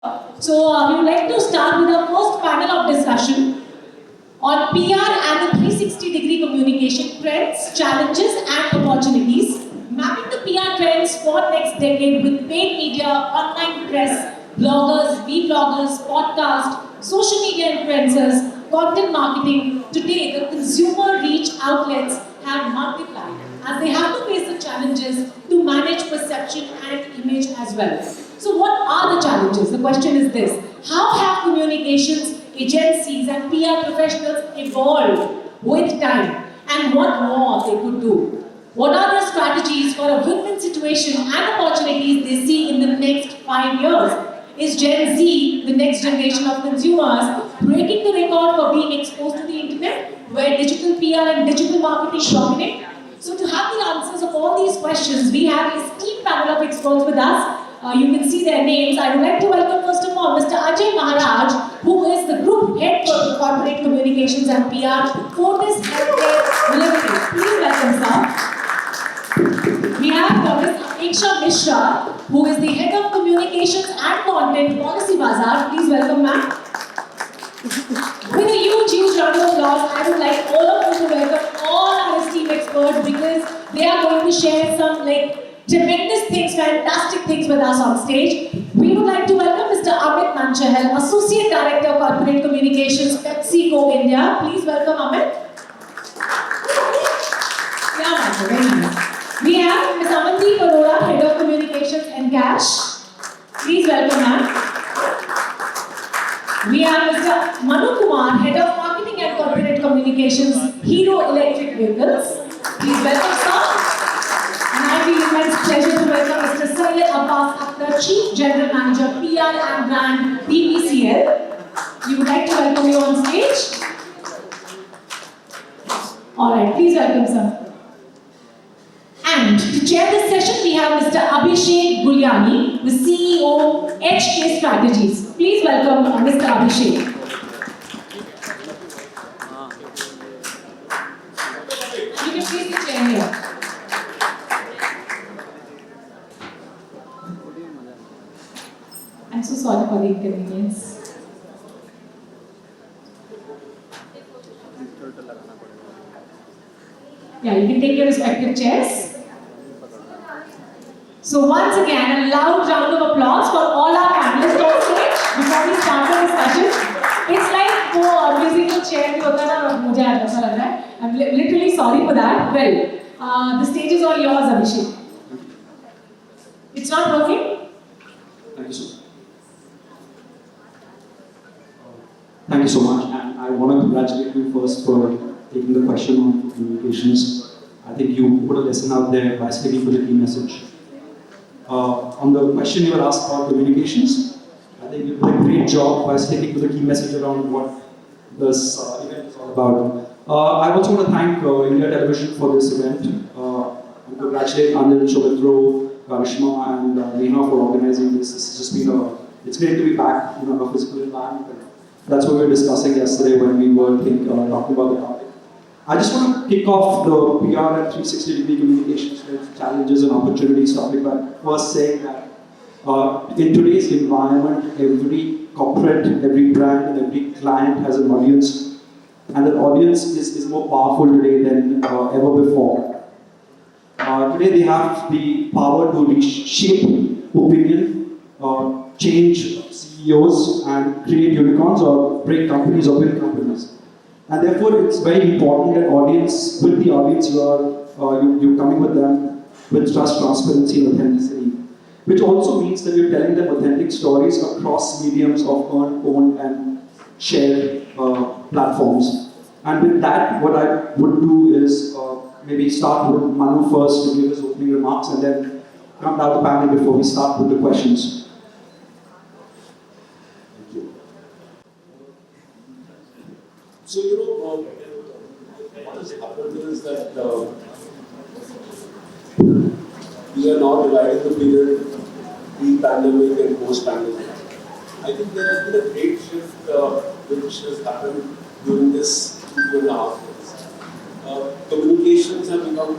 We would like to start with our first panel of discussion on PR and the 360-degree communication trends, challenges and opportunities. Mapping the PR trends for next decade with paid media, online press, bloggers, vloggers, podcast, social media influencers, content marketing. Today, the consumer reach outlets have multiplied as they have to face the challenges to manage perception and image as well. So what are the challenges? The question is this: how have communications agencies and PR professionals evolved with time, and what more they could do? What are their strategies for a win-win situation and opportunities they see in the next 5 years? Is Gen Z, the next generation of consumers, breaking the record for being exposed to the internet, where digital PR and digital marketing dominate? So to have the answers of all these questions, we have a esteemed panel of experts with us. You can see their names. I would like to welcome first of all Mr. Ajey Maharaj, who is the Group Head for Corporate Communications and PR, Fortis Healthcare Limited. Please welcome, sir. We have Ms. Apeksha Mishra, who is the Head of Communications and Content, Policy-bazar. Please welcome, ma'am. With a huge round of applause, I would like all of you to welcome all our esteemed experts because they are going to share some tremendous things, fantastic things with us on stage. We would like to welcome Mr. Amit Nanchahal, Associate Director of Corporate Communications, PepsiCo India. Please welcome Amit. Yeah, ma'am, very nice. We have Ms. Amandeep, Arora, Head of Communications, EnKash. Please welcome ma'am. We have Mr. Manu, Kumar, Head of Marketing and Corporate Communications, Hero Electric Vehicles. Please welcome sir. And I feel immense pleasure to welcome Mr. Syed, Abbas, Akhtar, Chief General Manager, PR and Brand, BPCL. We would like to welcome you on stage. Alright, please welcome sir. And to chair this session, we have Mr. Abhishek Gulyani, the CEO, HK Strategies. Please welcome Mr. Abhishek. You can please the chair here. I'm so sorry for the inconvenience. Yeah, you can take your respective chairs. So once again, a loud round of applause for all our panelists on stage before we start the discussion. It's like musical chair bhi hota na, mujhe aisa lag raha hai. I'm literally sorry for that. Well, the stage is all yours, Abhishek. It's not working? Thank you so much. Thank you so much, and I want to congratulate you first for taking the question on communications. I think you put a lesson out there by sticking to the key message. On the question you were asked about communications, I think you did a great job by sticking to the key message around what this event is all about. I also want to thank India Television for this event. And congratulate Anil, Shobitro, Karishma and Neha for organizing this. This has just been it's great to be back in a physical environment. That's what we were discussing yesterday when we were talking about the topic. I just want to kick off the PR and 360-degree communications with challenges and opportunities topic by first saying that in today's environment, every corporate, every brand, and every client has an audience, and that audience is more powerful today than ever before. Today they have the power to reshape opinion, change CEOs, and create unicorns or break companies or build companies. And therefore, it's very important that with the audience, you're coming with them with trust, transparency, and authenticity. Which also means that you're telling them authentic stories across mediums of earned, owned, and shared platforms. And with that, what I would do is maybe start with Manu first to give his opening remarks, and then come down the panel before we start with the questions. So, what has happened is that we are now dividing the period pre-pandemic and post-pandemic. I think there has been a great shift which has happened during this 2.5 years. Communications have become,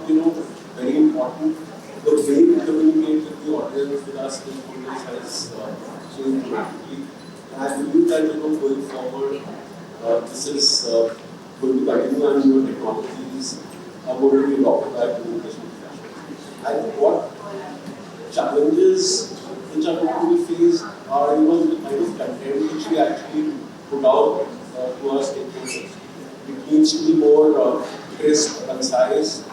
very important. The way we communicate with the audience, with our stakeholders has changed dramatically. And I believe that going forward, this is going to continue, and new technologies are going to be adopted by communication professionals. I think what challenges which are going to be faced are the kind of content which we actually put out to our stakeholders. It needs to be more crisp, concise.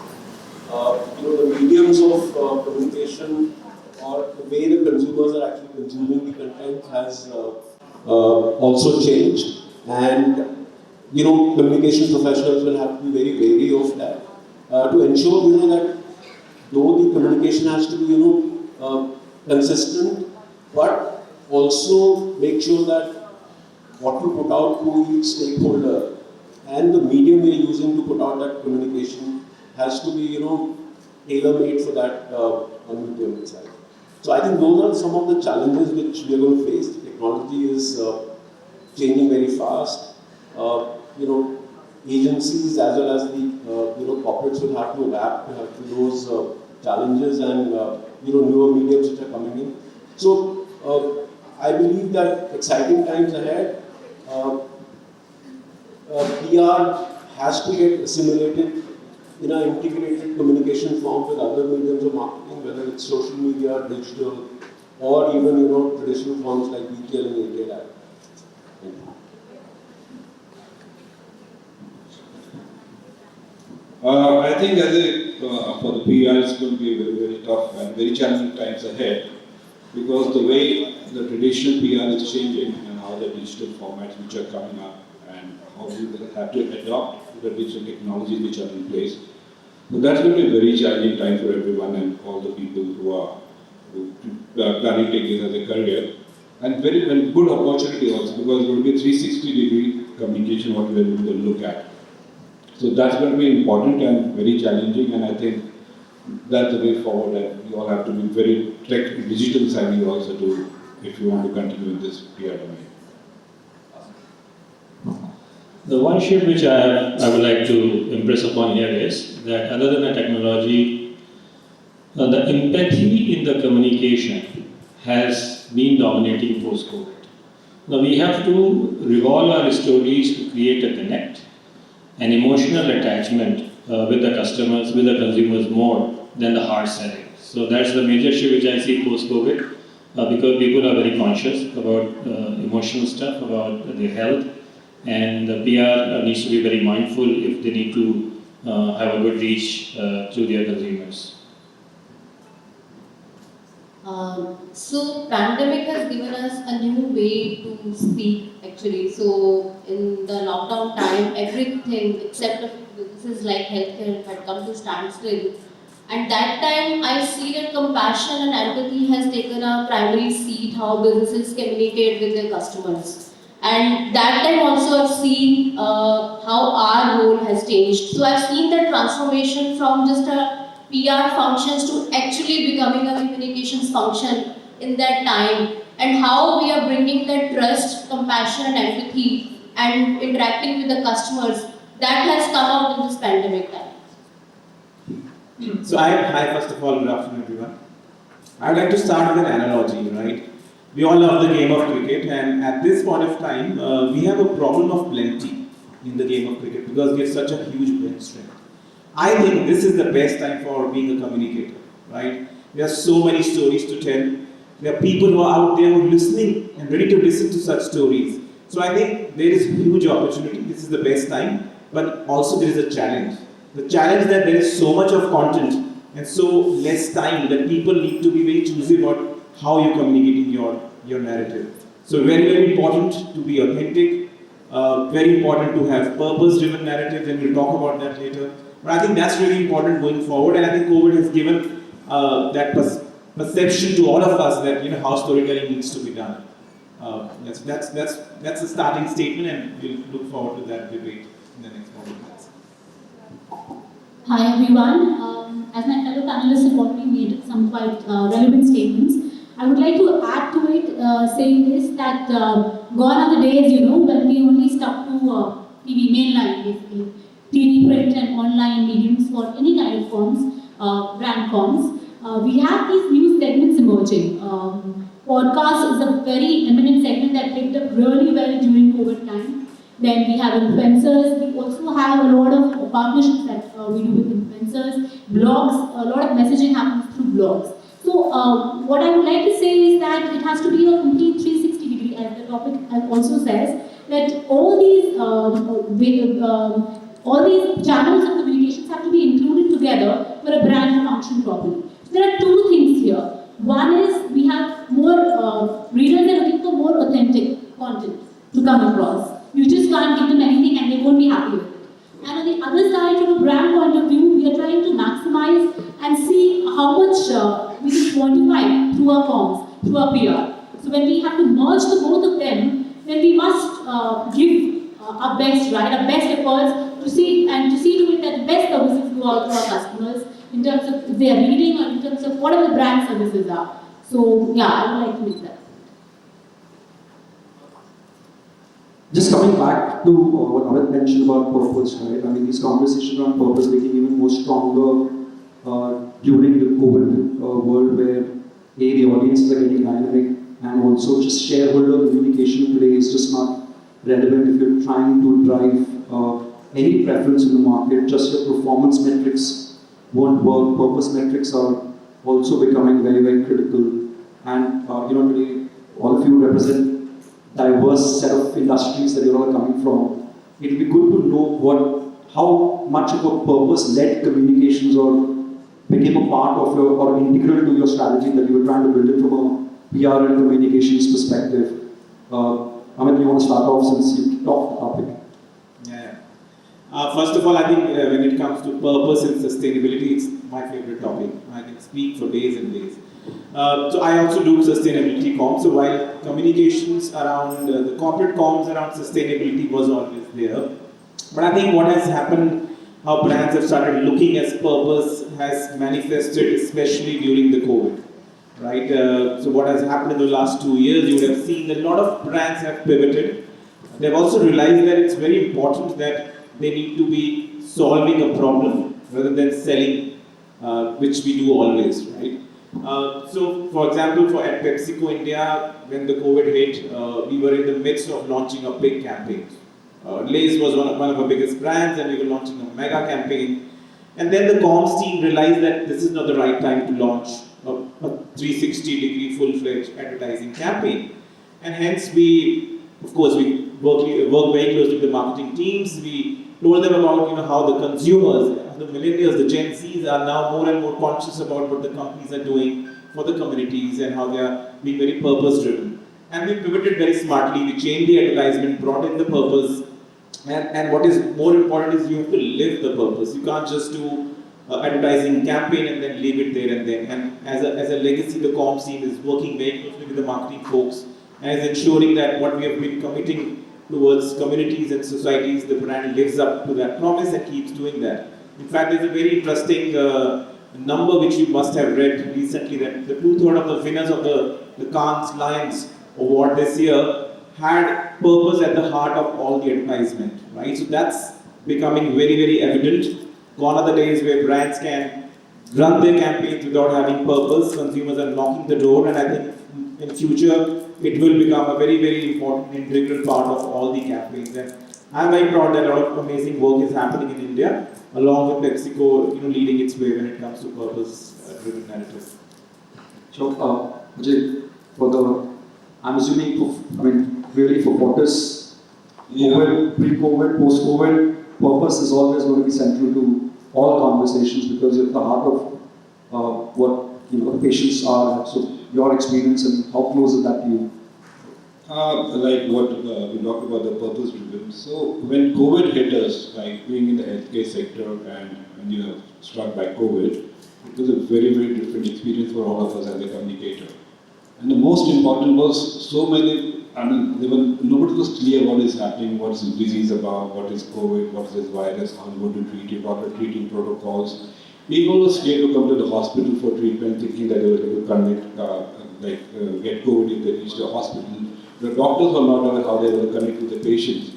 The mediums of communication or the way the consumers are actually consuming the content has also changed, and communication professionals will have to be very wary of that to ensure that though the communication has to be consistent, but also make sure that what you put out to each stakeholder and the medium we are using to put out that communication has to be tailor-made for that medium itself. So I think those are some of the challenges which we are going to face. The technology is changing very fast. Agencies as well as the corporates will have to adapt to those challenges and newer mediums which are coming in. So I believe that exciting times ahead. PR has to get assimilated in an integrated communication form with other mediums of marketing, whether it's social media, digital, or even traditional forms like BPCL and Ajey. I think for the PR it's going to be very, very tough and very challenging times ahead, because the way the traditional PR is changing and how the digital formats which are coming up and how we will have to adopt the digital technologies which are in place. So that's going to be a very challenging time for everyone and all the people who are planning to take this as a career. And very good opportunity also, because it will be a 360-degree communication what we are going to look at. So that's going to be important and very challenging, and I think that's the way forward, and we all have to be very digital savvy also if you want to continue in this PR domain. The one shift which I would like to impress upon here is that other than the technology, the empathy in the communication has been dominating post-COVID. Now we have to revolve our stories to create a connect, an emotional attachment with the customers, with the consumers more than the hard selling. So that's the major shift which I see post-COVID, because people are very conscious about emotional stuff, about their health, and the PR needs to be very mindful if they need to have a good reach to their consumers. So pandemic has given us a new way to speak actually. So in the lockdown time, everything except of businesses like healthcare had come to standstill. And that time I see that compassion and empathy has taken a primary seat, how businesses communicate with their customers. And that time also I've seen how our role has changed. So I've seen that transformation from just a PR functions to actually becoming a communications function in that time, and how we are bringing that trust, compassion and empathy and interacting with the customers, that has come out in this pandemic time. So hi, first of all, good afternoon everyone. I would like to start with an analogy, right? We all love the game of cricket, and at this point of time, we have a problem of plenty in the game of cricket because we have such a huge bench strength. I think this is the best time for being a communicator, right? There are so many stories to tell. There are people who are out there who are listening and ready to listen to such stories. So I think there is huge opportunity. This is the best time, but also there is a challenge. The challenge that there is so much of content and so less time that people need to be very choosy about how you're communicating your narrative. So very, very important to be authentic, very important to have purpose-driven narratives, and we'll talk about that later. But I think that's really important going forward, and I think COVID has given that perception to all of us that how storytelling needs to be done. That's a starting statement, and we'll look forward to that debate in the next moment. Hi everyone. As my fellow panelists have already made some quite relevant statements, I would like to add to it, saying this that gone are the days, when we only stuck to TV mainline, basically. TV, print and online mediums for any kind of forms, brand forms. We have these new segments emerging. Podcast is a very eminent segment that picked up really well during COVID time. Then we have influencers. We also have a lot of partnerships that we do with influencers. Blogs, a lot of messaging happens through blogs. So what I would like to say is that it has to be a complete 360 degree, as the topic also says, that all these channels of communications have to be included together for a brand to function properly. So there are two things here. One is we have more readers are looking for more authentic content to come across. You just can't give them anything and they won't be happy with it. And on the other side, from a brand point of view, we are trying to maximize and see how much we can quantify through our comms, through our PR. So when we have to merge the both of them, then we must give our best, right, our best efforts to see to it that the best services go out to our customers in terms of if they are reading or in terms of whatever the brand services are. So yeah, I would like to make that. Just coming back to what Amit mentioned about purpose, right? I mean, these conversations around purpose became even more stronger during the COVID world, where the audiences are getting dynamic, and also just shareholder communication today is just not relevant if you're trying to drive any preference in the market. Just your performance metrics won't work. Purpose metrics are also becoming very, very critical. And today all of you represent diverse set of industries that you're all coming from. It'll be good to know how much of a purpose-led communications or became a part of your or integral to your strategy that you were trying to build it from a PR and communications perspective. Amit, you want to start off since you kicked off the topic? Yeah. First of all, I think when it comes to purpose and sustainability, it's my favorite topic. I can speak for days and days. So I also do sustainability comms. So while communications around the corporate comms around sustainability was always there, but I think what has happened, how brands have started looking at purpose has manifested especially during the COVID, right? So what has happened in the last 2 years, you would have seen that a lot of brands have pivoted. They've also realized that it's very important that they need to be solving a problem rather than selling, which we do always, right? So, for example, for at PepsiCo India, when the COVID hit, we were in the midst of launching a big campaign. Lay's was one of our biggest brands, and we were launching a mega campaign. And then the comms team realized that this is not the right time to launch a 360-degree full-fledged advertising campaign. And hence, of course, we work very closely with the marketing teams. We told them about how the consumers, the millennials, the Gen Zs are now more and more conscious about what the companies are doing for the communities and how they are being very purpose-driven. And we pivoted very smartly. We changed the advertisement, brought in the purpose. And what is more important is you have to live the purpose. You can't just do advertising campaign and then leave it there and then. And as a legacy, the comms team is working very closely with the marketing folks and is ensuring that what we have been committing towards communities and societies, the brand lives up to that promise and keeps doing that. In fact, there's a very interesting number which you must have read recently, that the 2/3 of the winners of the Cannes Lions Award this year had purpose at the heart of all the advertisement, right? So that's becoming very, very evident. Gone are the days where brands can run their campaigns without having purpose. Consumers are knocking the door, and I think in future it will become a very, very important integral part of all the campaigns. And I'm very proud that a lot of amazing work is happening in India, along with PepsiCo, leading its way when it comes to purpose-driven narrative. So, Ajey, I'm assuming, really for Fortis, COVID, pre-COVID, post-COVID, purpose is always going to be central to all conversations because you're at the heart of what patients are. So, your experience and how close is that to you? Like what we talked about, the purpose driven. So when COVID hit us, like being in the healthcare sector and when you were struck by COVID, it was a very, very different experience for all of us as a communicator. And the most important was nobody was clear what is happening, what is the disease about, what is COVID, what is this virus, how we're going to treat it, what are treating protocols. People were scared to come to the hospital for treatment, thinking that they were going to get COVID if they reach the hospital. The doctors were not aware how they were going to connect with the patients.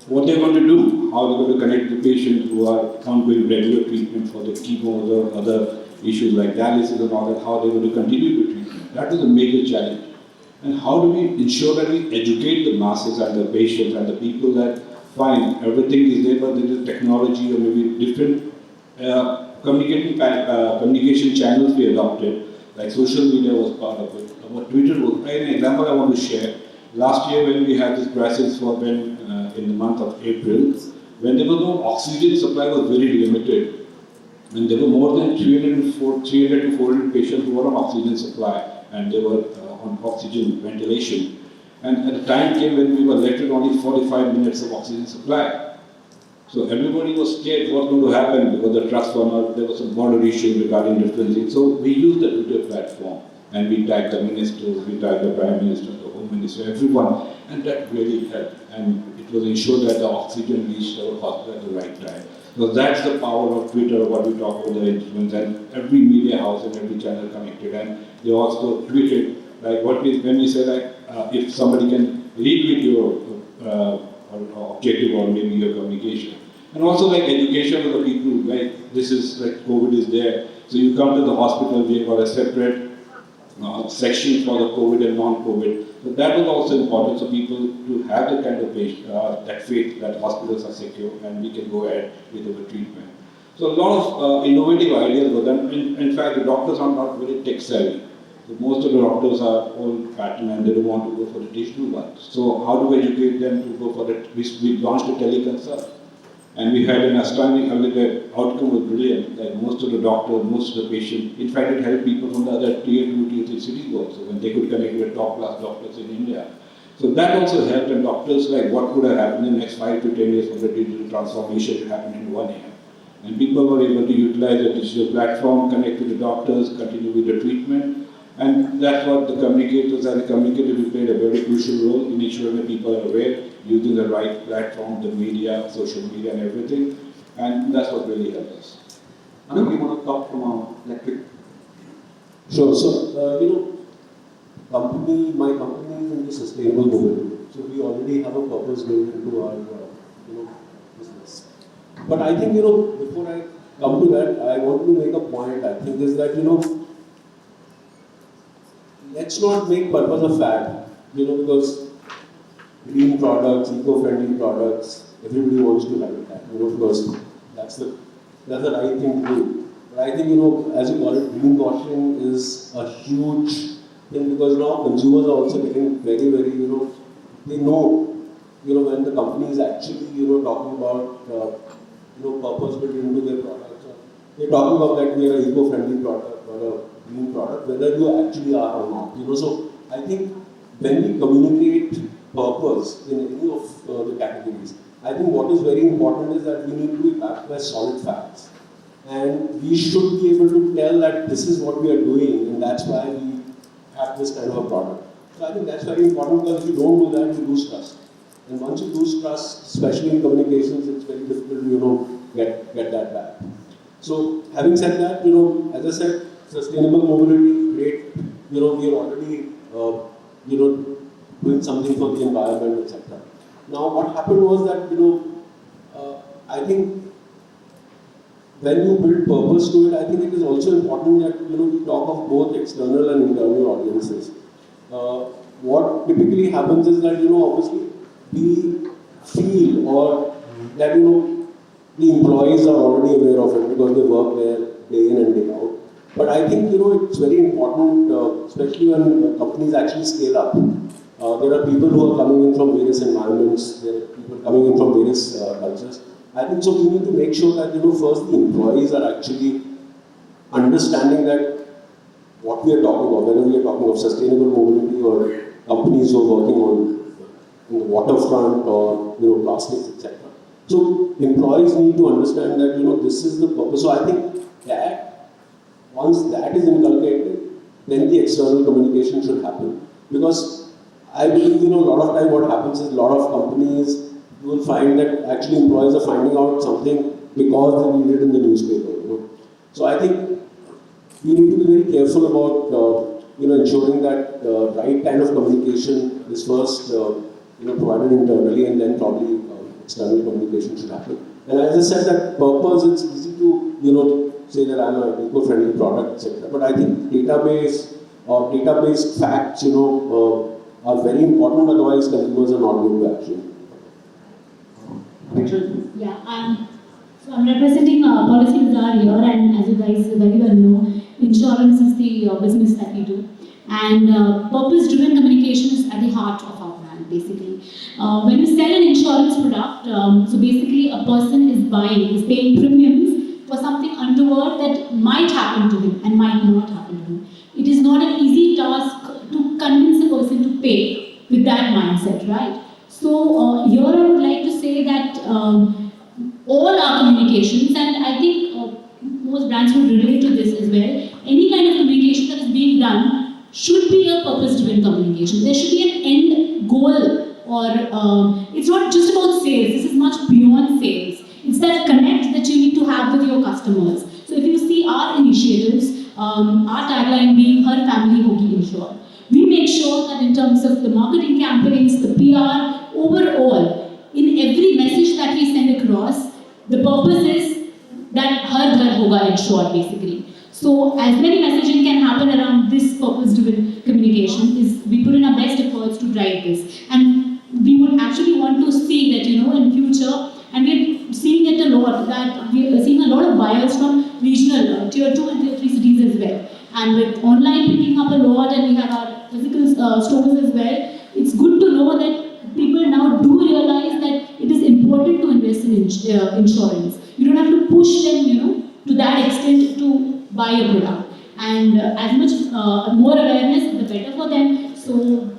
What they're going to do, how they're going to connect the patients who are ongoing regular treatment for the chemo or other issues like dialysis and all that, how they're going to continue the treatment. That was a major challenge. And how do we ensure that we educate the masses and the patients and the people that fine, everything is there, but there is technology or maybe different communication channels we adopted, like social media was part of it. About Twitter was an example I want to share. Last year when we had this crisis for when in the month of April, when there was no oxygen supply was very limited, and there were more than 300 to 400 patients who were on oxygen supply, and they were on oxygen ventilation. And at the time came when we were left with only 45 minutes of oxygen supply. So everybody was scared what was going to happen because the trucks were not, there was some border issue regarding different things. So we used the Twitter platform and we tagged the ministers, we tagged the Prime Minister, the Home Minister, everyone, and that really helped. And it was ensured that the oxygen reached our hospital at the right time. So that's the power of Twitter, what we talk about the influence, and every media house and every channel connected. And they also tweeted, like when we say like, if somebody can retweet your objective or maybe your communication. And also like education of the people, like this is like COVID is there. So you come to the hospital, we have got a separate section for the COVID and non-COVID. So that was also important for people to have the kind of that faith that hospitals are secure and we can go ahead with our treatment. So a lot of innovative ideas were done. In fact, the doctors are not very tech savvy. So most of the doctors are old pattern and they don't want to go for the digital one. So how do we educate them to go for that? We launched a teleconsult. And we had an astounding, the outcome was brilliant. Like most of the doctors, most of the patients, in fact it helped people from the other tier 2, tier 3 cities also, when they could connect with top class doctors in India. So that also helped, and doctors like what could have happened in the next 5 to 10 years for the digital transformation to happen in 1 year. And people were able to utilize the digital platform, connect with the doctors, continue with the treatment. And that's what the communicators, as a communicator, we played a very crucial role in ensuring that people are aware, using the right platform, the media, social media and everything. And that's what really helped us. Manu, you want to talk from our electric? Sure. So, my company is into sustainable mobility. So we already have a purpose going into our, business. But I think, before I come to that, I want to make a point. I think is that, let's not make purpose a fad, because green products, eco-friendly products, everybody wants to like that, because that's the right thing to do. But I think, as you call it, greenwashing is a huge thing because now consumers are also getting very, very, they know, when the company is actually, talking about, purpose built into their products. They're talking about that we are an eco-friendly product or a green product, whether you actually are or not. So I think when we communicate purpose in any of the categories, I think what is very important is that we need to be backed by solid facts. And we should be able to tell that this is what we are doing and that's why we have this kind of a product. So I think that's very important because if you don't do that, you lose trust. And once you lose trust, especially in communications, it's very difficult to get that back. So having said that, as I said, sustainable mobility, great. We are already doing something for the environment, etc. Now, what happened was that I think when you build purpose to it, I think it is also important that we talk of both external and internal audiences. What typically happens is that obviously we feel or that the employees are already aware of it because they work there day in and day out. But I think it's very important, especially when companies actually scale up. There are people who are coming in from various environments. There are people coming in from various cultures. I think so. We need to make sure that first the employees are actually understanding that what we are talking about, whether we are talking of sustainable mobility or companies who are working on the waterfront or plastics, etc. So employees need to understand that this is the purpose. So I think that once that is inculcated, then the external communication should happen. Because I believe a lot of time what happens is a lot of companies you will find that actually employees are finding out something because they read it in the newspaper. So I think we need to be very careful about ensuring that the right kind of communication is first provided internally and then probably external communication should happen. And as I said, that purpose, it's easy to say that I'm an eco-friendly product, etc. But I think database, or data-based facts, are very important. Otherwise, consumers are not going to action. Yeah, so I'm representing Policy-bazar here, and as you guys very well know, insurance is the business that we do. And purpose-driven communication is at the heart of our brand, basically. When you sell an insurance product, so basically a person is paying premiums for something untoward that might happen to him and might not happen to him. It is not an easy task to convince a person to pay with that mindset, right? So here I would like to say that all our communications, and I think most brands would relate to this as well, any kind of communication that is being done should be a purpose-driven communication. There should be an end goal, or it's not just about sales. This is much beyond sales. It's that connect that you need to have with your customers. So if you see our initiatives, our tagline being "Her family hogi insured," we make sure that in terms of the marketing campaigns, the PR, overall, in every message that we send across, the purpose is that her ghar hoga insured, basically. So as many messaging can happen around this purpose-driven communication, is we put in our best efforts to drive this. And we would actually want to see that, in future, and we're seeing it a lot, that we're seeing a lot of buyers from regional, tier 2 and tier 3 cities as well. And with online picking up a lot, and we have our physical stores as well, it's good to know that people now do realize that it is important to invest in insurance. You don't have to push them, to that extent to buy a product. And as much more awareness, the better for them. So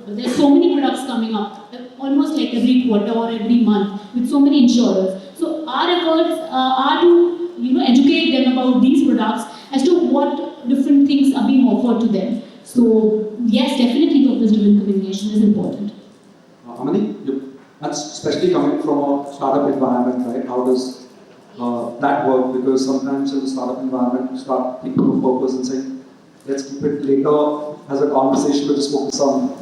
there's so many products coming up, almost like every quarter or every month, with so many insurers. So our efforts are to, educate them about these products as to what different things are being offered to them. So yes, definitely purpose-driven communication is important. Amandeep, that's especially coming from a startup environment, right? How does that work? Because sometimes in the startup environment, you start thinking of purpose and saying, let's keep it later as a conversation, but just focus on.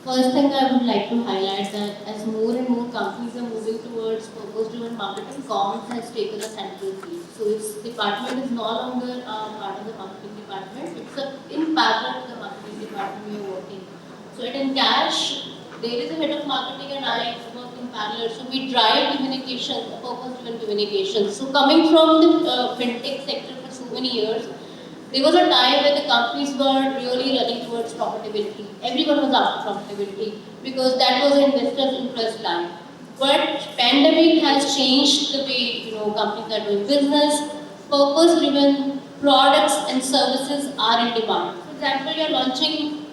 First thing I would like to highlight that as more and more companies are moving towards purpose-driven marketing, comms has taken a central seat. So its department is no longer part of the marketing department. It's in parallel to the marketing department we are working. So at EnKash, there is a head of marketing and I work in parallel. So we drive communication, purpose-driven communication. So coming from the fintech sector for so many years, there was a time where the companies were really running towards profitability. Everyone was after profitability because that was an investor's interest line. But pandemic has changed the way companies are doing business. Purpose-driven products and services are in demand. For example, you are launching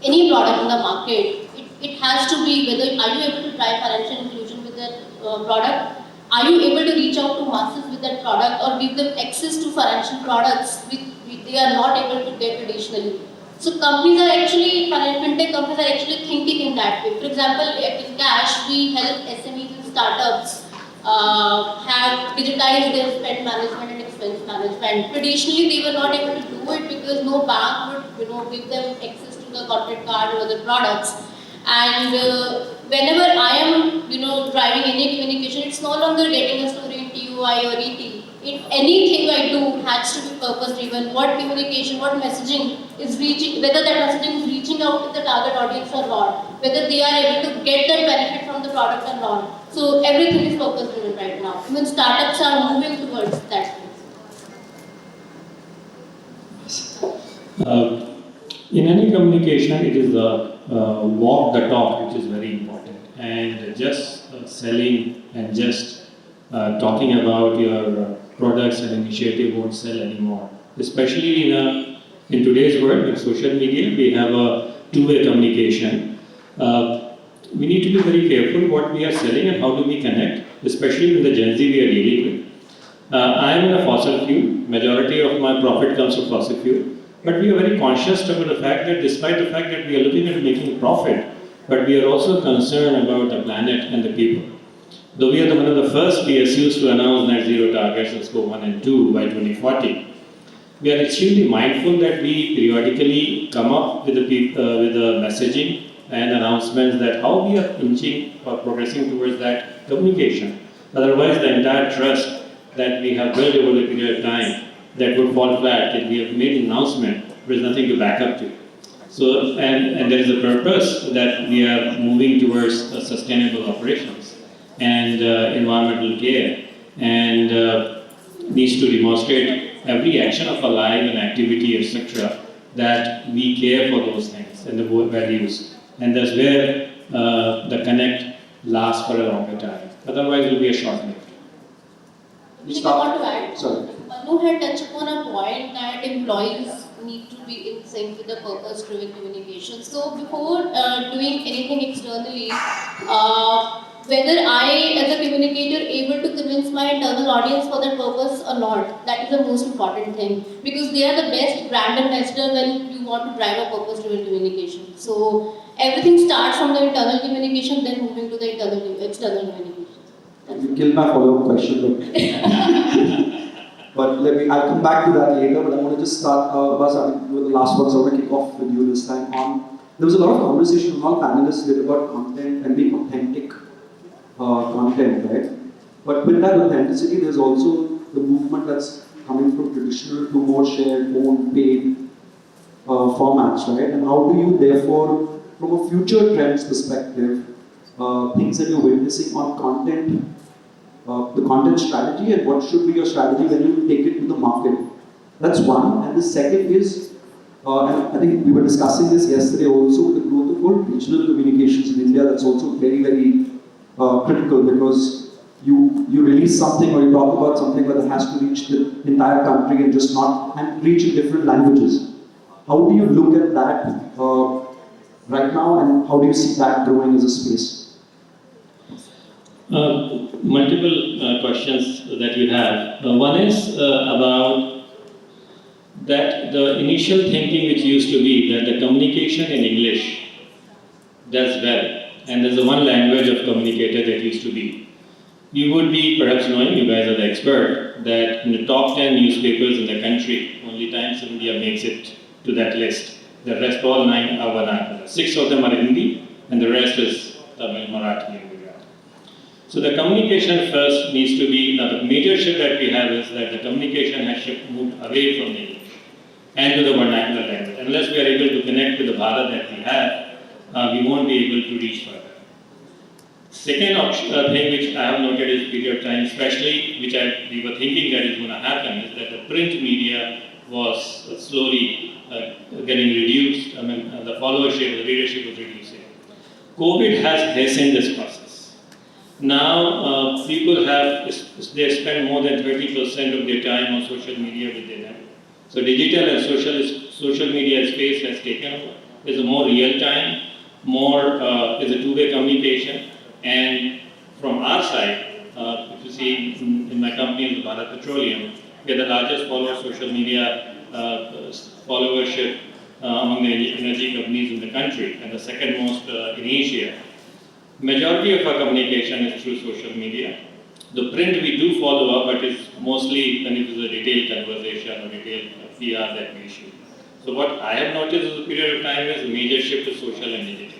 any product in the market. It has to be whether are you able to drive financial inclusion with that product. Are you able to reach out to masses with that product or give them access to financial products which they are not able to get traditionally? So companies are actually, fintech companies are actually thinking in that way. For example, at EnKash, we help SMEs and startups have digitized their spend management and expense management. Traditionally, they were not able to do it because no bank would give them access to the corporate card or other products. And whenever I am, driving any communication, it's no longer getting a story in TUI or ET. Anything I do has to be purpose-driven. What communication, what messaging is reaching, whether that messaging is reaching out to the target audience or not, whether they are able to get that benefit from the product or not. So everything is purpose-driven right now. Even startups are moving towards that. In any communication, it is the walk the talk which is very important, and just selling and just talking about your products and initiative won't sell anymore. Especially in today's world with social media, we have a two-way communication. We need to be very careful what we are selling and how do we connect, especially with the Gen Z we are dealing with. I am in a fossil fuel. Majority of my profit comes from fossil fuel. But we are very conscious about the fact that despite the fact that we are looking at making profit, but we are also concerned about the planet and the people. Though we are one of the first PSUs to announce net zero targets in scope 1 and 2 by 2040, we are extremely mindful that we periodically come up with the messaging and announcements that how we are inching or progressing towards that communication. Otherwise, the entire trust that we have built over the period of time that would fall flat if we have made an announcement there is nothing to back up to. So, and there is a purpose that we are moving towards sustainable operations and environmental care, and needs to demonstrate every action of our life and activity, etc., that we care for those things and the values. And that's where the connect lasts for a longer time. Otherwise, it will be a short lived. I want to add. Sorry. Manu had touched upon a point that employees need to be in sync with the purpose-driven communication. So before doing anything externally, whether I, as a communicator, able to convince my internal audience for that purpose or not, that is the most important thing. Because they are the best brand ambassador when you want to drive a purpose-driven communication. So everything starts from the internal communication, then moving to the external communication. You killed my follow-up question, but I'll come back to that later, but I want to just start, Abbas, you were the last one, so I want to kick off with you this time. There was a lot of conversation among panelists here about content and being authentic content, right? But with that authenticity, there's also the movement that's coming from traditional to more shared, own, paid formats, right? And how do you, therefore, from a future trends perspective, things that you're witnessing on content, the content strategy, and what should be your strategy when you take it to the market? That's one. And the second is, and I think we were discussing this yesterday also, the growth of all regional communications in India. That's also very, very critical, because you release something or you talk about something that has to reach the entire country and just not, and reach in different languages. How do you look at that right now, and how do you see that growing as a space? Multiple questions that you have. One is about that the initial thinking which used to be that the communication in English does well, and there's a one language of communicator that used to be. You would be perhaps knowing, you guys are the expert, that in the top 10 newspapers in the country, only Times of India makes it to that list. The rest, all 9 are Vernacular. 6 of them are Hindi, and the rest is Tamil, Marathi, and Gujarati. So the communication first needs to be, now the major shift that we have is that the communication has moved away from the English and to the vernacular language. Unless we are able to connect with the Bharat that we have, we won't be able to reach further. Second thing which I have noted is period of time, especially which we were thinking that is going to happen, is that the print media was slowly getting reduced. I mean, the followership, the readership was reducing. COVID has hastened this process. Now, people they spend more than 30% of their time on social media within them. So digital and social media space has taken over. It's a more real time, more is a two-way communication. And from our side, if you see in my company, Bharat Petroleum, we are the largest follower of social media followership among the energy companies in the country, and the second most in Asia. Majority of our communication is through social media. The print we do follow up, but it's mostly when it is a detailed conversation or detailed PR that we issue. So what I have noticed over a period of time is a major shift to social and digital.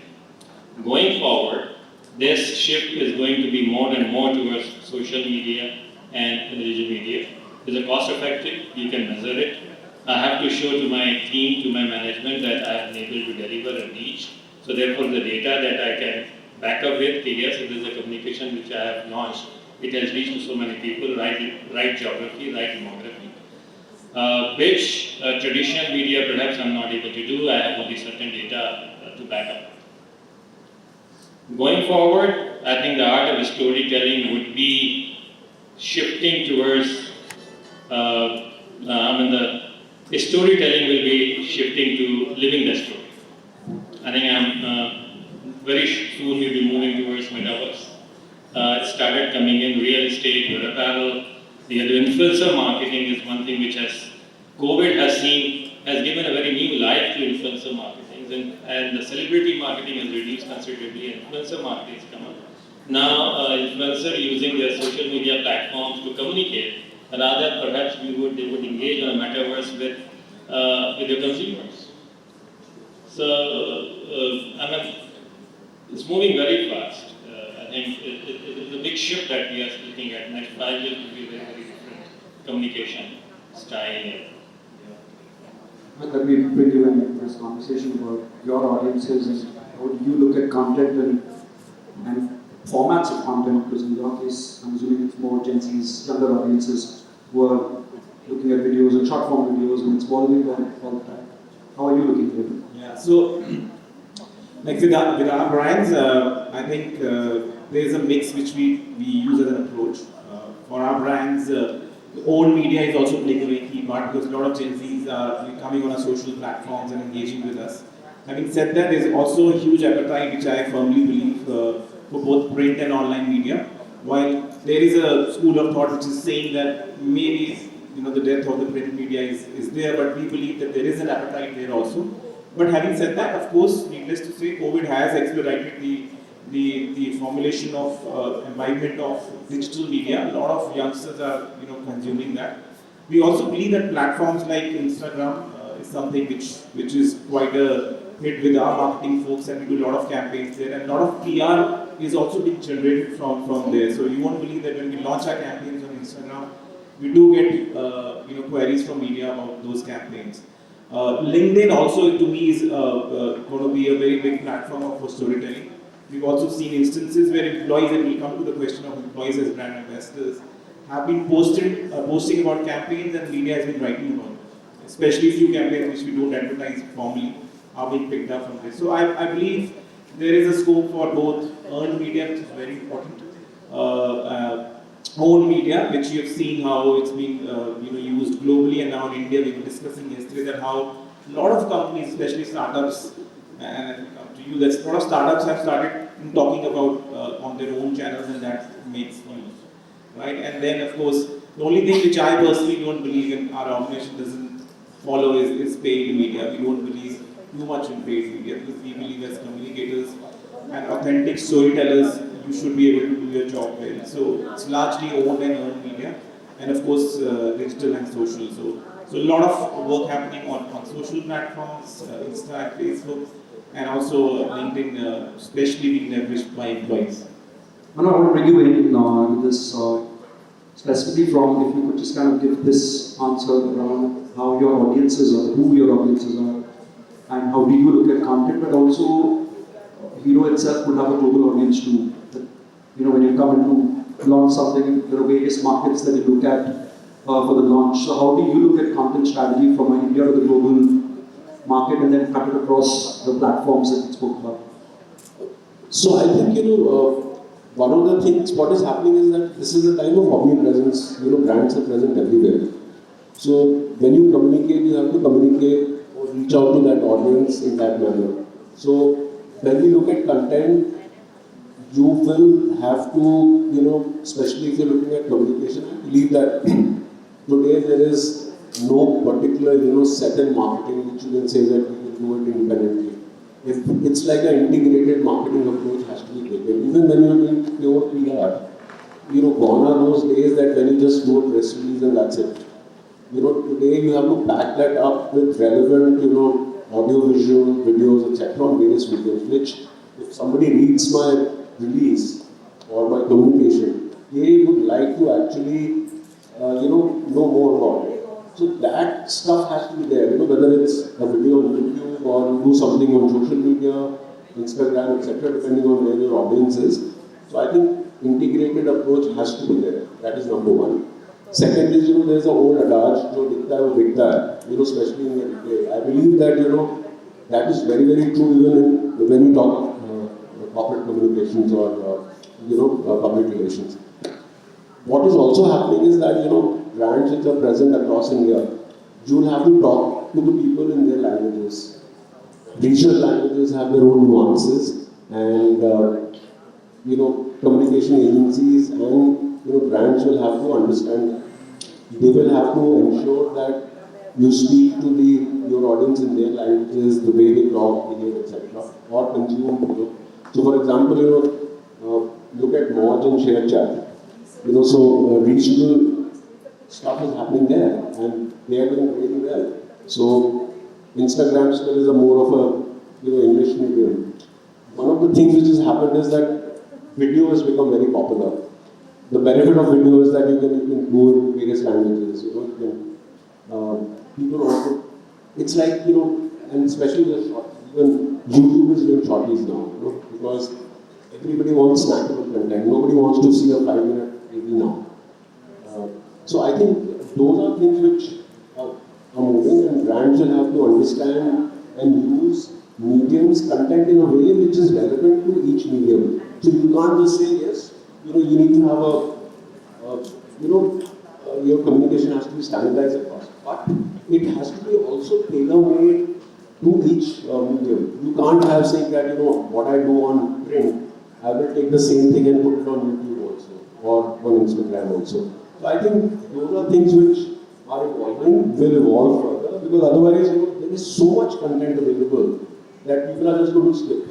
Going forward, this shift is going to be more and more towards social media and digital media. Is it cost effective? You can measure it. I have to show to my team, to my management, that I have been able to deliver and reach. So therefore, the data that I can back up with, yes, it is a communication which I have launched. It has reached to so many people, right geography, right demography, which traditional media perhaps I'm not able to do. I have only certain data to back up. Going forward, I think the art of storytelling would be shifting towards, the storytelling will be shifting to living the story. I think very soon we'll be moving towards metaverse. It started coming in real estate, your apparel. The influencer marketing is one thing which COVID has given a very new life to influencer marketing. And the celebrity marketing has reduced considerably, and influencer marketing has come up. Now, influencers using their social media platforms to communicate, rather perhaps they would engage on a metaverse with their consumers. So, it's moving very fast. I think it's a big shift that we are looking at. Next 5 years will be a very, very different communication style. Let me bring you into this conversation about your audiences and how do you look at content and formats of content, because in your case, I'm assuming it's more Gen Z's, younger audiences who are looking at videos and short form videos and it's evolving all the time. How are you looking at it? Yeah, so like with our brands, I think there is a mix which we use as an approach. For our brands, owned media is also playing a very key part because a lot of Gen Zs are coming on our social platforms and engaging with us. Having said that, there is also a huge appetite, which I firmly believe, for both print and online media. While there is a school of thought which is saying that maybe the death of the print media is there, but we believe that there is an appetite there also. But having said that, of course, needless to say, COVID has expedited the formulation of imbibement of digital media. A lot of youngsters are consuming that. We also believe that platforms like Instagram is something which is quite a hit with our marketing folks, and we do a lot of campaigns there, and a lot of PR is also being generated from there. So you won't believe that when we launch our campaigns on Instagram, we do get queries from media about those campaigns. LinkedIn also to me is going to be a very big platform for storytelling. We've also seen instances where employees, and we'll come to the question of employees as brand ambassadors, have been posting about campaigns and media has been writing about it. Especially few campaigns which we don't advertise formally are being picked up from this. So I believe there is a scope for both earned media, which is very important, owned media, which you have seen how it's been used globally, and now in India we were discussing yesterday that how a lot of companies, especially startups, and I come to you, that a lot of startups have started talking about on their own channels, and that makes news, right? And then of course the only thing which I personally don't believe in, our organization doesn't follow is paid media. We don't believe too much in paid media because we believe as communicators and authentic storytellers, you should be able to do your job well. So it's largely owned and earned media, and of course digital and social. So a lot of work happening on social platforms, Insta and Facebook, and also LinkedIn, especially being leveraged by employees. Manu, I want to bring you in with this specifically from, if you could just kind of give this answer around how your audiences are, who your audiences are, and how do you look at content, but also Hero itself would have a global audience too. When you come into launch something, there are various markets that you look at for the launch. So how do you look at content strategy from India to the global market and then cut it across the platforms that you spoke about? So I think one of the things what is happening is that this is a time of omnipresence. Brands are present everywhere. So when you communicate, you have to communicate or reach out to that audience in that manner. So when we look at content, you will have to, especially if you're looking at communication, I believe that today there is no particular, set in marketing which you can say that we can do it independently. It's like an integrated marketing approach has to be taken. Even when you're doing pure PR, gone are those days that when you just do a press release and that's it. Today you have to back that up with relevant, audio, visual, videos, etc. on various videos, which if somebody reads my release or my communication, they would like to actually, know more about it. So that stuff has to be there, whether it's a video on YouTube or you do something on social media, Instagram, etc., depending on where your audience is. So I think integrated approach has to be there. That is number one. Second is, there's an old adage, dikta hai wo bikta hai, especially in the retail. I believe that, that is very, very true even when we talk corporate communications or, public relations. What is also happening is that, brands which are present across India, you will have to talk to the people in their languages. Regional languages have their own nuances, and, communication agencies and, brands will have to understand. They will have to ensure that you speak to your audience in their languages, the way they talk, behave, etc., or consume. So, for example, look at Moj and Share Chat. So regional stuff is happening there, and they are doing really well. So, Instagram still is a more of a English medium. One of the things which has happened is that video has become very popular. The benefit of video is that you can do it in various languages. People also it's like, and especially the short, even YouTube is doing shorties now, because everybody wants snackable content. Nobody wants to see a 5-minute video now. So I think those are things which are moving, and brands will have to understand and use mediums, content in a way which is relevant to each medium. So you can't just say, yes, you need to have your communication has to be standardized across. But it has to be also tailor-made to each medium. You can't have saying that, what I do on print, I will take the same thing and put it on YouTube also, or on Instagram also. So I think those are things which are evolving, will evolve further, because otherwise, there is so much content available that people are just going to skip.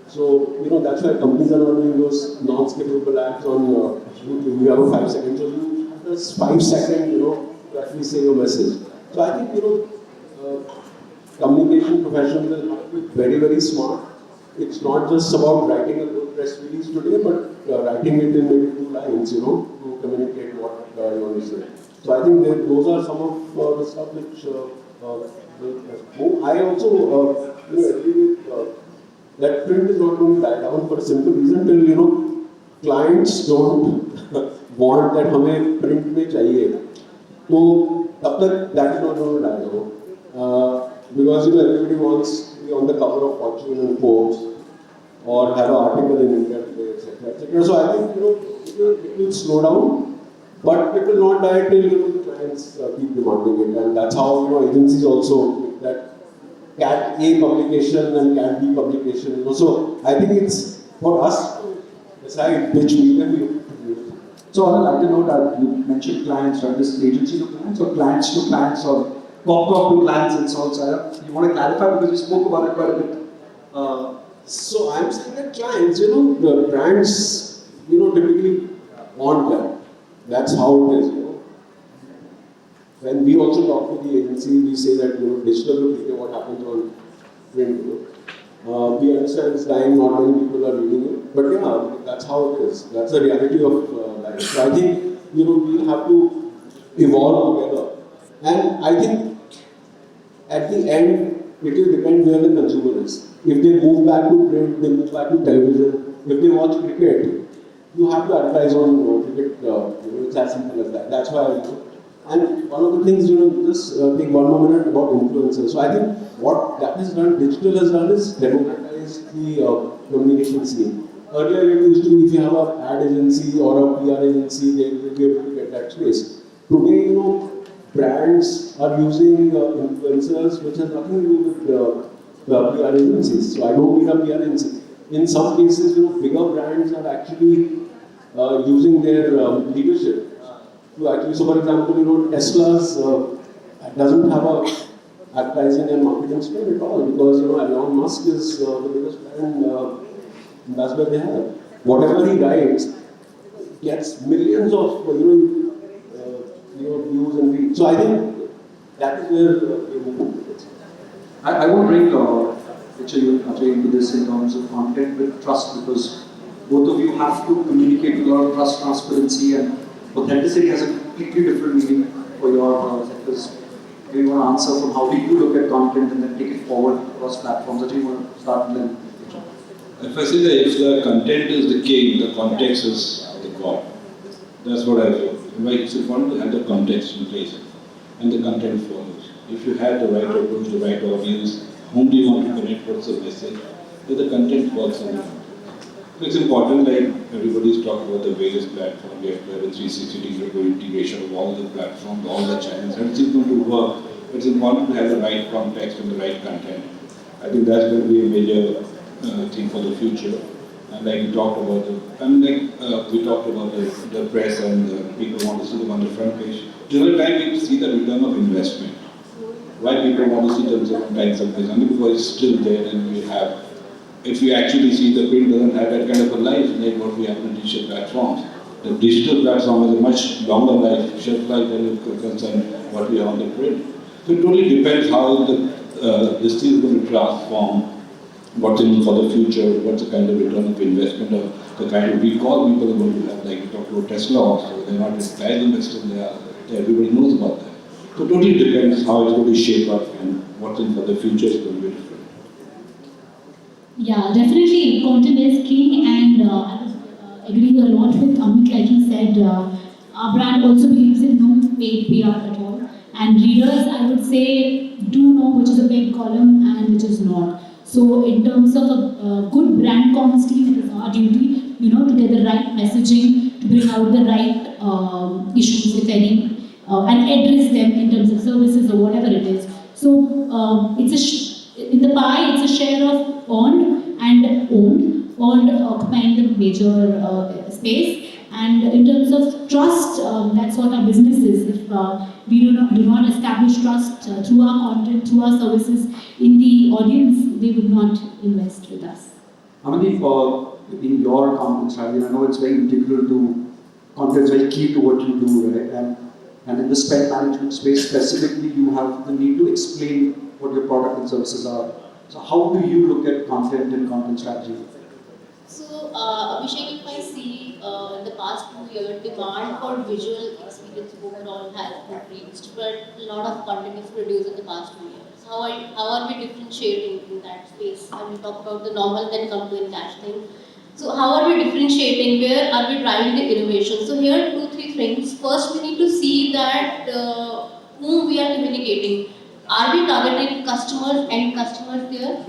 So, that's why companies are not doing those non-skippable ads on YouTube. You have a 5-second, so you have this 5-second, to actually say your message. So I think, communication professionals will have to be very, very smart. It's not just about writing a good press release today, but writing it in maybe 2 lines, to communicate what you want to say. So I think those are some of the stuff which I also agree with that print is not going to die down for a simple reason till clients don't want that हमें print में चाहिए. So तब तक that is not going to die down because everybody wants to be on the cover of Fortune and Forbes or have an article in India Today, etc. etc. So I think it will slow down, but it will not die till the clients keep demanding it, and that's how agencies also that Cat A publication and Cat B publication. So I think it's for us to decide which medium we use. So on a lighter note, you mentioned clients, right? This agency to clients or clients to clients or corp to clients and so on. So you want to clarify because we spoke about it quite a bit. So I'm saying that clients, the brands, typically want that. That's how it is, When we also talk to the agency, we say that, digital will dictate what happens on print, we understand it's dying, not many people are reading it, but yeah, that's how it is. That's the reality of life. So I think, we have to evolve together. And I think at the end, it will depend where the consumer is. If they move back to print, they move back to television. If they watch cricket, you have to advertise on cricket. It's as simple as that. That's why. And one of the things, just take one more minute about influencers. So I think what that has done, digital has done, is democratize the communication scene. Earlier, it used to be if you have an ad agency or a PR agency, they will be able to get that space. Today, brands are using influencers, which has nothing to do with PR agencies. So I don't need a PR agency. In some cases, bigger brands are actually using their leadership to actually. So, for example, Tesla's doesn't have a advertising and marketing spend at all because Elon Musk is the biggest brand. That's where they have. Whatever he writes gets millions of views and reads. So I think that is where we're moving. I want to bring Ajey into this in terms of content with trust, because both of you have to communicate with a lot of trust, transparency, and authenticity has a completely different meaning for your sectors. Do you want to answer from how do you look at content and then take it forward across platforms? Ajey, you want to start and then? If I say that if the content is the king, the context is the god. That's what I feel. It's important to have the context in place and the content follows. If you have the right approach, the right audience, whom do you want to connect, what's the message, then the content works on it. So it's important, like everybody's talking about the various platforms, we have to have a 360-degree integration of all the platforms, all the channels, everything's going to work. It's important to have the right context and the right content. I think that's going to be a major thing for the future. And like we talked about the press and people want to see them on the front page. During the time we see the return of investment. Why people want to see themselves on Times of Business? Only because it's still there and we have. If you actually see the print doesn't have that kind of a life like what we have on digital platforms. The digital platform has a much longer life, shelf life than it concern what we have on the print. So it totally depends how this thing is going to transform. What's in for the future, what's the kind of return of investment, or the kind of recall people are going to have, like we talked about Tesla also, they're not advertising, but still everybody knows about that. So totally depends how it's going to shape up and what in for the future is going to be different. Yeah, definitely content is king, and I was agreeing a lot with Amit. Like he said, our brand also believes in no paid PR at all. And readers, I would say, do know which is a paid column and which is not. So in terms of a good brand comms team, it is our duty, to get the right messaging, to bring out the right issues, if any, and address them in terms of services or whatever it is. So in the pie, it's a share of earned and owned, occupying the major space. And in terms of trust, that's what our business is. If we do not establish trust through our content, through our services in the audience, they would not invest with us. Amandeep, in your content strategy, I know it's very integral to content, is very key to what you do, right? And in the spend management space specifically, you have the need to explain what your product and services are. So how do you look at content and content strategy? So, Abhishek, if I see in the past 2 years, demand for visual experience overall has increased, but a lot of content is produced in the past 2 years. How are we differentiating in that space? When we talk about the normal, then come to EnKash thing. So, how are we differentiating? Where are we driving the innovation? So, here 2-3 things. First, we need to see that whom we are communicating. Are we targeting customers, end customers there?